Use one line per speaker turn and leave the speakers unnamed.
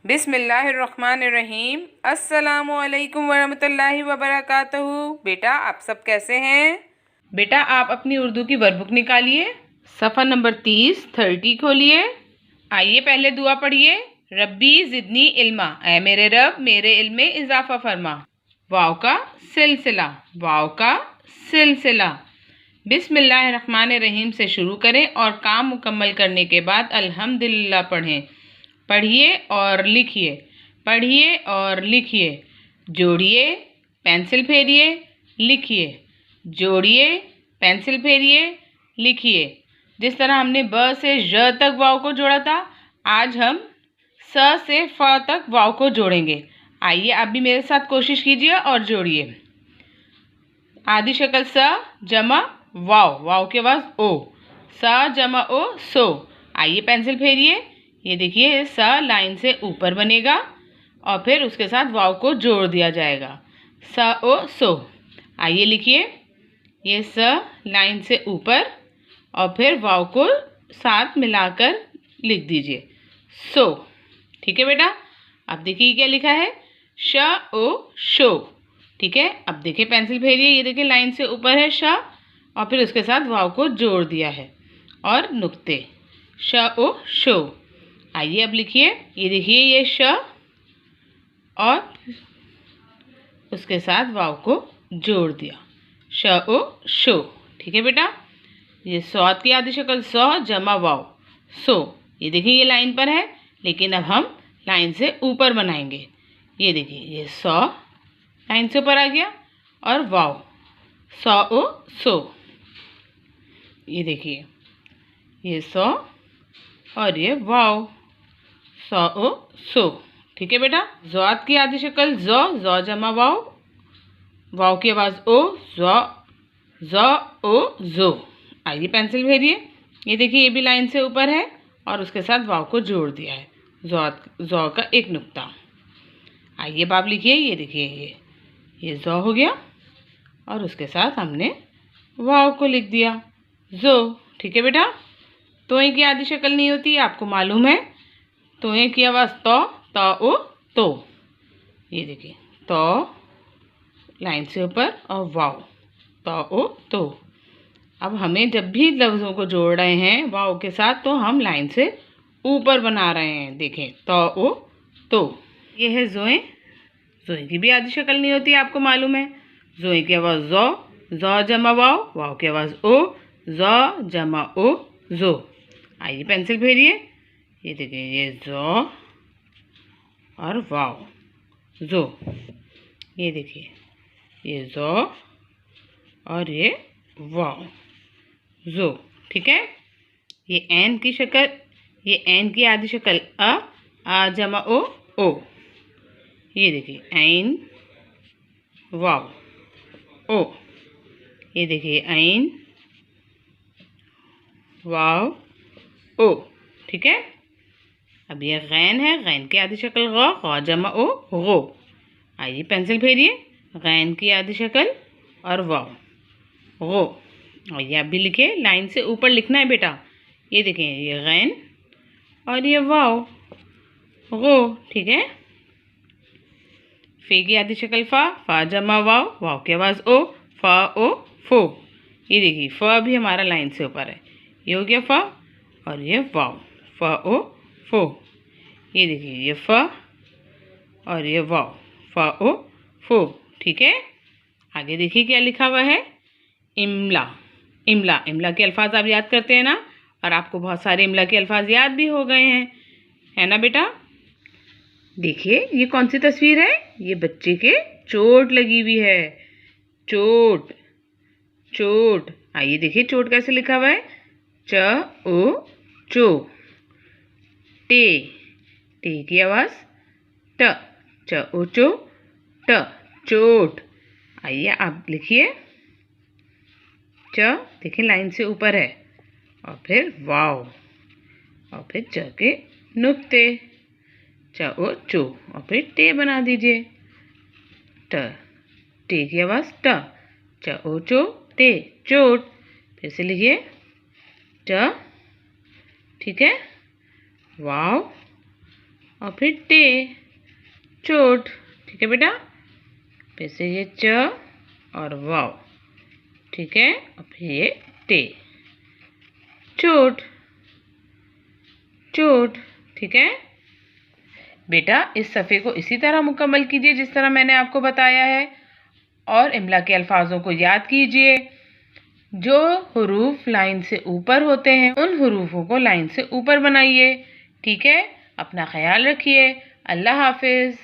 बिस्मिल्लाहिर्रहमानिर्रहीम। अस्सलामुअलैकुम वरहमतुल्लाहि वबरकातुहू। बेटा आप सब कैसे हैं? बेटा आप अपनी उर्दू की वर्कबुक निकालिए, सफ़ा नंबर 30 खोलिए। आइए पहले दुआ पढ़िए। रब्बी ज़िदनी इल्मा, ऐ मेरे रब मेरे इल्म में इजाफ़ा फरमा। वाव का सिलसिला, वाव का सिलसिला। बिस्मिल्लाहिर्रहमानिर्रहीम से शुरू करें और काम मुकम्मल करने के बाद अल्हम्दुलिल्लाह पढ़ें। पढ़िए और लिखिए, पढ़िए और लिखिए। जोड़िए, पेंसिल फेरिए, लिखिए। जोड़िए, पेंसिल फेरिए, लिखिए। जिस तरह हमने ब से ज तक वाव को जोड़ा था, आज हम स से फ तक वाव को जोड़ेंगे। आइए आप भी मेरे साथ कोशिश कीजिए और जोड़िए। आदि शक्ल स जमा वाव, वाव के बाद ओ, स जमा ओ सो। आइए पेंसिल फेरिए। ये देखिए स लाइन से ऊपर बनेगा और फिर उसके साथ वाव को जोड़ दिया जाएगा, स ओ सो। आइए लिखिए, ये स लाइन से ऊपर और फिर वाव को साथ मिलाकर लिख दीजिए, सो। ठीक है बेटा। अब देखिए क्या लिखा है, श ओ शो। ठीक है। अब देखिए पेंसिल फेरिए, ये देखिए लाइन से ऊपर है श और फिर उसके साथ वाव को जोड़ दिया है और नुक्ते, श ओ शो। आइए अब लिखिए, ये देखिए ये श और उसके साथ वाव को जोड़ दिया, श ओ शो। ठीक है बेटा। ये सौत की आदि शक्ल सौ जमा वाव, सो। ये देखिए ये लाइन पर है, लेकिन अब हम लाइन से ऊपर बनाएंगे। ये देखिए ये सौ लाइन से ऊपर आ गया और वाव, सौ ओ सो। ये देखिए ये सौ और ये वाव, सौ ओ सो। ठीक है बेटा। ज़ौत की आदि शक्ल ज़ौ, ज़ौ जमा वाव, वाव की आवाज़ ओ, ज़ौ ओ ज़ो। आइए पेंसिल फेरिए। ये देखिए ये भी लाइन से ऊपर है और उसके साथ वाव को जोड़ दिया है, ज़ौ का एक नुक्ता। आइए अब आप लिखिए, ये देखिए ये ज़ौ हो गया और उसके साथ हमने वाव को लिख दिया, ज़ो। ठीक है बेटा। तोय की आदि शक्ल नहीं होती, आपको मालूम है। तोय की आवाज़ तो, ओ तो। ये देखिए तो लाइन से ऊपर और वाव, तो ओ तो। अब हमें जब भी लफ्ज़ों को जोड़ रहे हैं वाव के साथ, तो हम लाइन से ऊपर बना रहे हैं। देखें तो ओ तो। ये है ज़ोए। ज़ोए की भी आदि शक्ल नहीं होती, आपको मालूम है। ज़ोए की आवाज़ ज़ौ, ज़ौ जमा वाव, वाव की आवाज़ ओ, ज़ौ जमा ओ ज़ो। आइए पेंसिल फेरिए। ये देखिए ये ज़ौ और वाव, ज़ो। ये देखिए ये ज़ौ और ये वाव, ज़ो। ठीक है। ये एन की शक्ल, ये एन की आदि शक्ल आ जमा ओ, ओ। ये देखिए ऐन वाव, ओ। ये देखिए ऐन वाव, ओ। ठीक है। अब ये गैन है, गैन की आदि शक्ल गौ, गौ जमा ओ, गो। आइए पेंसिल फेरिए। गैन की आदि शक्ल और वाव, गो। और ये आप भी लिखिए, लाइन से ऊपर लिखना है बेटा। ये देखें ये गैन और ये वाव, गो। ठीक है। फे की आदि शक्ल फा जमा वाव, वाव की आवाज़ ओ, फा ओ फो। ये देखिए फ भी हमारा लाइन से ऊपर है। ये हो गया फा और ये वाव, फा ओ फो। ये देखिए ये फ और ये वाव, फा ओ फो। ठीक है। आगे देखिए क्या लिखा हुआ है, इमला। इमला, इमला के अल्फाज आप याद करते हैं ना, और आपको बहुत सारे इमला के अल्फाज याद भी हो गए हैं, है ना बेटा। देखिए ये कौन सी तस्वीर है, ये बच्चे के चोट लगी हुई है, चोट, चोट। आइए देखिए चोट कैसे लिखा हुआ है, च ओ चो। टे, टे की आवाज़ ट, च ओ चो ट, चोट। आइए आप लिखिए, च देखिए लाइन से ऊपर है और फिर वाव और फिर च के नुक्ते, च ओ चो और फिर टे बना दीजिए, ट, टे की आवाज़ ट, च ओ चो टे, चोट। फिर से लिखिए ट, ठीक है, वाव और फिर टे, चोट। ठीक है बेटा, फिर से ये च और वाव। ठीक है, और फिर ये टे, चोट, चोट। ठीक है बेटा, इस सफ़े को इसी तरह मुकम्मल कीजिए जिस तरह मैंने आपको बताया है, और इमला के अल्फाजों को याद कीजिए। जो हुरूफ लाइन से ऊपर होते हैं उन हुरूफों को लाइन से ऊपर बनाइए। ठीक है, अपना ख्याल रखिए। अल्लाह हाफिज़।